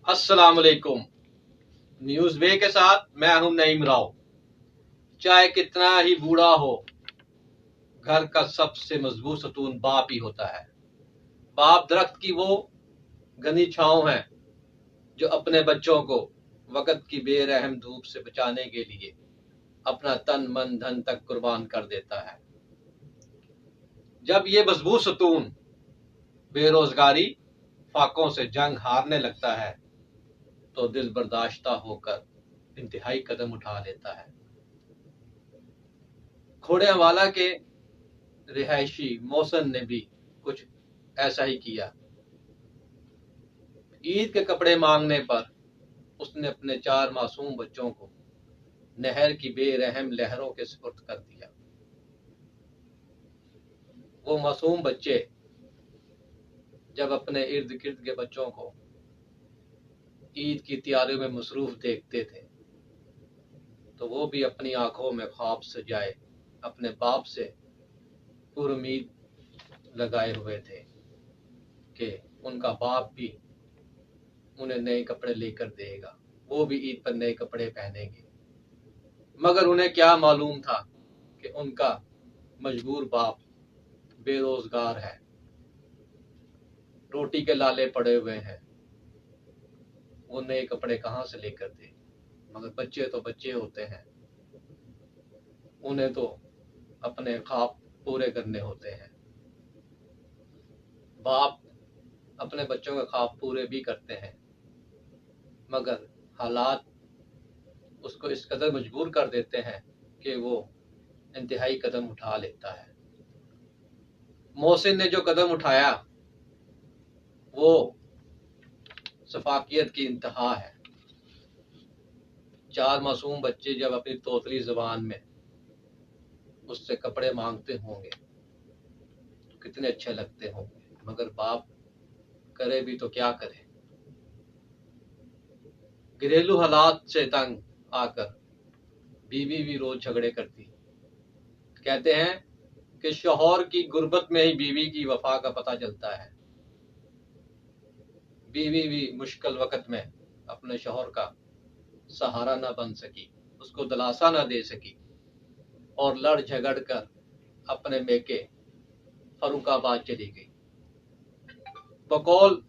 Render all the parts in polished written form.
अस्सलाम वालेकुम। न्यूज़ वे के साथ मैं हूं नईम राव। चाहे कितना ही बूढ़ा हो, घर का सबसे मजबूत सतून बाप ही होता है। बाप दरख्त की वो घनी छांव है जो अपने बच्चों को वक्त की बेरहम धूप से बचाने के लिए अपना तन मन धन तक कुर्बान कर देता है। जब ये मजबूत सतून बेरोजगारी फाकों से जंग हारने लगता है तो दिल बर्दाश्ता होकर इंतहाई कदम उठा लेता है। खोड़ियावाला के रिहायशी मोहसिन ने भी कुछ ऐसा ही किया। ईद के कपड़े मांगने पर उसने अपने 4 मासूम बच्चों को नहर की बेरहम लहरों के सुपुर्द कर दिया। वो मासूम बच्चे जब अपने इर्द गिर्द के बच्चों को ईद की तैयारियों में मसरूफ देखते थे तो वो भी अपनी आंखों में ख्वाब सजाए अपने बाप से पुरुमीद लगाए हुए थे कि उनका बाप भी उन्हें नए कपड़े लेकर देगा, वो भी ईद पर नए कपड़े पहनेंगे। मगर उन्हें क्या मालूम था कि उनका मजबूर बाप बेरोजगार है, रोटी के लाले पड़े हुए हैं, वो नए कपड़े कहाँ से लेकर दे। मगर बच्चे तो बच्चे होते हैं, उन्हें तो अपने ख्वाब पूरे करने होते हैं। बाप अपने बच्चों के ख्वाब पूरे भी करते हैं, मगर हालात उसको इस कदर मजबूर कर देते हैं कि वो इंतहाई कदम उठा लेता है। मोहसिन ने जो कदम उठाया वो सफाकियत की इंतहा है। 4 मासूम बच्चे जब अपनी तोतली जुबान में उससे कपड़े मांगते होंगे तो कितने अच्छे लगते होंगे, मगर बाप करे भी तो क्या करे। घरेलू हालात से तंग आकर बीवी भी रोज झगड़े करती। कहते हैं कि शौहर की गुर्बत में ही बीवी की वफा का पता चलता है। बीवी भी मुश्किल वक्त में अपने शौहर का सहारा न बन सकी, उसको दिलासा न दे सकी और लड़ झगड़ कर अपने मेके फरुखाबाद चली गई। बकौल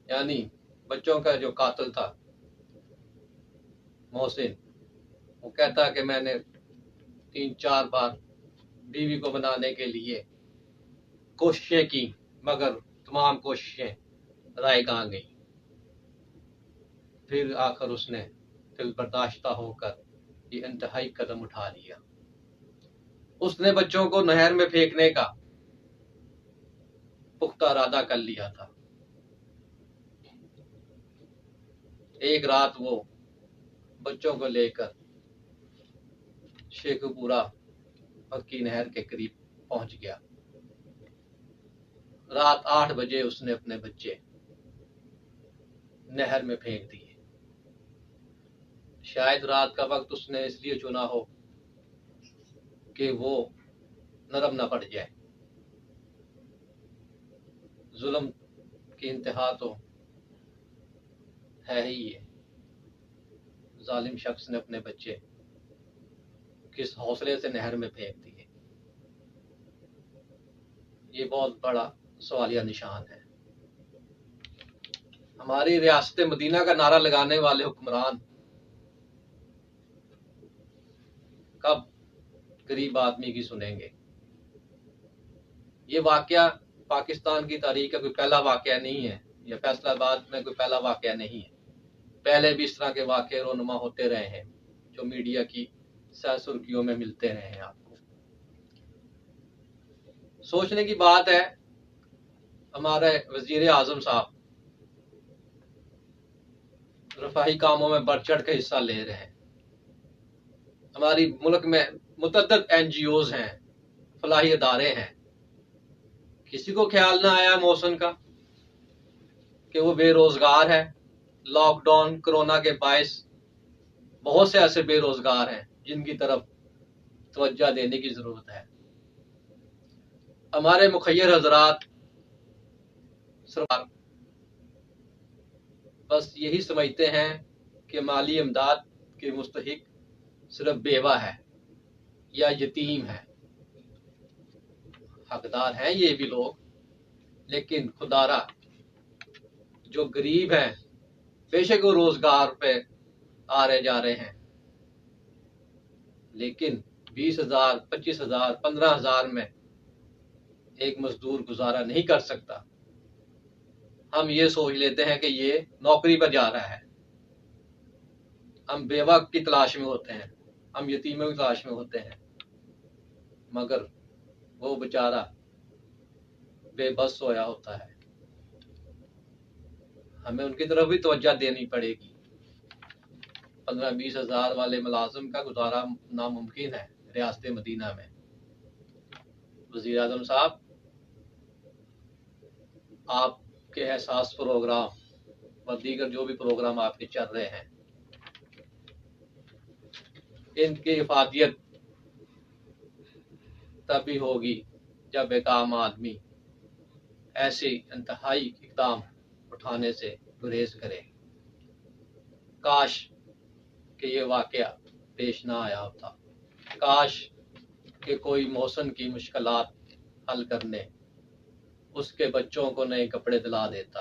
यानी बच्चों का जो कातिल था मोहसिन, वो कहता कि मैंने 3-4 बार बीवी को बनाने के लिए कोशिशें की, मगर तमाम कोशिशें रायगां गई। फिर आकर उसने दिल बर्दाश्ता होकर ये इंतहाई कदम उठा लिया। उसने बच्चों को नहर में फेंकने का पुख्ता इरादा कर लिया था। एक रात वो बच्चों को लेकर शेखुपुरा मक्की नहर के करीब पहुंच गया। रात 8 बजे उसने अपने बच्चे नहर में फेंक दिए। शायद रात का वक्त उसने इसलिए चुना हो कि वो नरम ना पड़ जाए। जुल्म की इंतहा तो है ही है। जालिम शख्स ने अपने बच्चे किस हौसले से नहर में फेंक दिए, ये बहुत बड़ा सवालिया निशान है। हमारी रियासत मदीना का नारा लगाने वाले हुक्मरान कब गरीब आदमी की सुनेंगे। ये वाकया पाकिस्तान की तारीख का कोई पहला वाकया नहीं है, या फैसलाबाद में कोई पहला वाकया नहीं है। पहले भी इस तरह के वाकये रोनुमा होते रहे हैं जो मीडिया की सह सुर्खियों में मिलते रहे हैं। आपको सोचने की बात है, हमारे वजीर आजम साहब रफाही कामों में बढ़ चढ़ के हिस्सा ले रहे हैं। हमारी मुल्क में मुतअद्दिद NGOs हैं, फलाही अदारे हैं। किसी को ख्याल ना आया मोहसिन का कि वो बेरोजगार है। लॉकडाउन कोरोना के बायस बहुत से ऐसे बेरोजगार हैं जिनकी तरफ तवज्जो देने की जरूरत है। हमारे मुखय्यर हजरात सरकार بس یہی سمجھتے ہیں کہ مالی امداد کے مستحق صرف بیوہ ہے یا یتیم ہے۔ حقدار ہیں یہ بھی لوگ، لیکن خدارا جو غریب ہیں بے شک وہ روزگار پہ آ رہے جا رہے ہیں، لیکن 20,000 25,000 15,000 میں ایک مزدور گزارا نہیں کر سکتا۔ ہم یہ سوچ لیتے ہیں کہ یہ نوکری پر جا رہا ہے، ہم بیوہ کی تلاش میں ہوتے ہیں، ہم یتیموں کی تلاش میں ہوتے ہیں، مگر وہ بیچارہ بے بس سویا ہوتا ہے۔ ہمیں ان کی طرف بھی توجہ دینی پڑے گی۔ 15-20 ہزار والے ملازم کا گزارا ناممکن ہے ریاست مدینہ میں۔ وزیر اعظم صاحب، آپ کے احساس پروگرام اور دیگر جو بھی پروگرام آپ کے چل رہے ہیں، ان کی افادیت تبھی ہوگی جب ایک عام آدمی ایسے انتہائی اقدام اٹھانے سے گریز کرے۔ کاش کہ یہ واقعہ پیش نہ آیا ہوتا، کاش کہ کوئی محسن کی مشکلات حل کرنے اس کے بچوں کو نئے کپڑے دلا دیتا،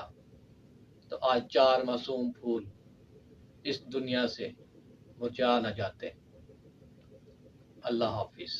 تو آج 4 معصوم پھول اس دنیا سے مرجھا نہ جاتے۔ اللہ حافظ۔